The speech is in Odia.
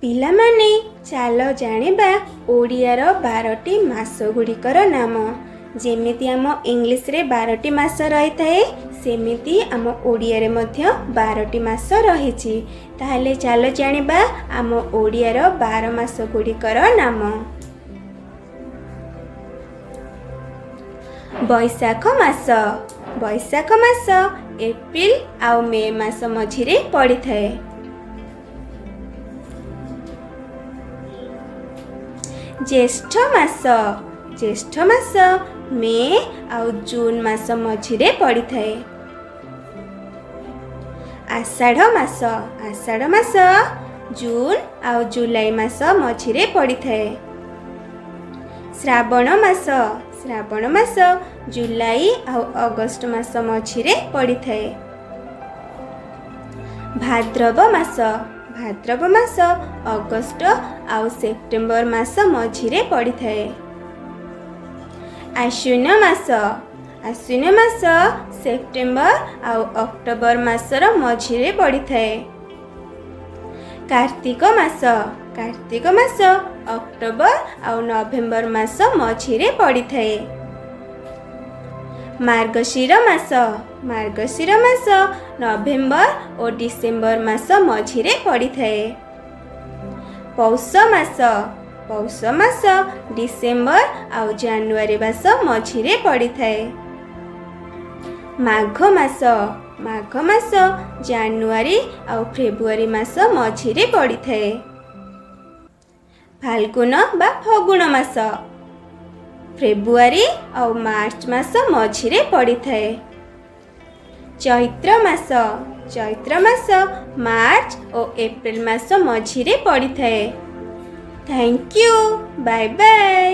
ପିଲାମାନେ ଚାଲ ଜାଣିବା ଓଡ଼ିଆର 12ଟି ମାସ ଗୁଡ଼ିକର ନାମ। ଯେମିତି ଆମ ଇଂଲିଶରେ 12ଟି ମାସ ରହିଥାଏ, ସେମିତି ଆମ ଓଡ଼ିଆରେ ମଧ୍ୟ 12ଟି ମାସ ରହିଛି। ତାହେଲେ ଚାଲ ଜାଣିବା ଆମ ଓଡ଼ିଆର 12 ମାସ ଗୁଡ଼ିକର ନାମ। ବୈଶାଖ ମାସ। ବୈଶାଖ ମାସ ଏପ୍ରିଲ ଆଉ ମେ ମାସ ମଝିରେ ପଡ଼ିଥାଏ। ଜ୍ୟେଷ୍ଠ ମାସ। ଜ୍ୟେଷ୍ଠ ମାସ ମେ ଆଉ ଜୁନ ମାସ ମଝିରେ ପଡ଼ିଥାଏ। ଆଷାଢ଼ ମାସ। ଆଷାଢ଼ ମାସ ଜୁନ ଆଉ ଜୁଲାଇ ମାସ ମଝିରେ ପଡ଼ିଥାଏ। ଶ୍ରାବଣ ମାସ। ଶ୍ରାବଣ ମାସ ଜୁଲାଇ ଆଉ ଅଗଷ୍ଟ ମାସ ମଝିରେ ପଡ଼ିଥାଏ। ଭାଦ୍ରବ ମାସ। ଭାଦ୍ରବ ମାସ ଅଗଷ୍ଟ ଆଉ ସେପ୍ଟେମ୍ବର ମାସ ମଝିରେ ପଡ଼ିଥାଏ। ଆଶ୍ୱିନ ମାସ। ଆଶ୍ୱିନ ମାସ ସେପ୍ଟେମ୍ବର ଆଉ ଅକ୍ଟୋବର ମାସର ମଝିରେ ପଡ଼ିଥାଏ। କାର୍ତ୍ତିକ ମାସ। କାର୍ତ୍ତିକ ମାସ ଅକ୍ଟୋବର ଆଉ ନଭେମ୍ବର ମାସ ମଝିରେ ପଡ଼ିଥାଏ। ମାର୍ଗଶିର ମାସ। ମାର୍ଗଶିର ମାସ ନଭେମ୍ବର ଓ ଡିସେମ୍ବର ମାସ ମଝିରେ ପଡ଼ିଥାଏ। ପୌଷ ମାସ। ପୌଷ ମାସ ଡିସେମ୍ବର ଆଉ ଜାନୁଆରୀ ମାସ ମଝିରେ ପଡ଼ିଥାଏ। ମାଘ ମାସ। ମାଘ ମାସ ଜାନୁଆରୀ ଆଉ ଫେବୃଆରୀ ମାସ ମଝିରେ ପଡ଼ିଥାଏ। ଫାଲ୍ଗୁନ ବା ଫଗୁଣ ମାସ ଫେବୃଆରୀ ଆଉ ମାର୍ଚ୍ଚ ମାସ ମଝିରେ ପଡ଼ିଥାଏ। ଚୈତ୍ର ମାସ। ଚୈତ୍ର ମାସ ମାର୍ଚ୍ଚ ଓ ଏପ୍ରିଲ ମାସ ମଝିରେ ପଡ଼ିଥାଏ। Thank you. Bye bye.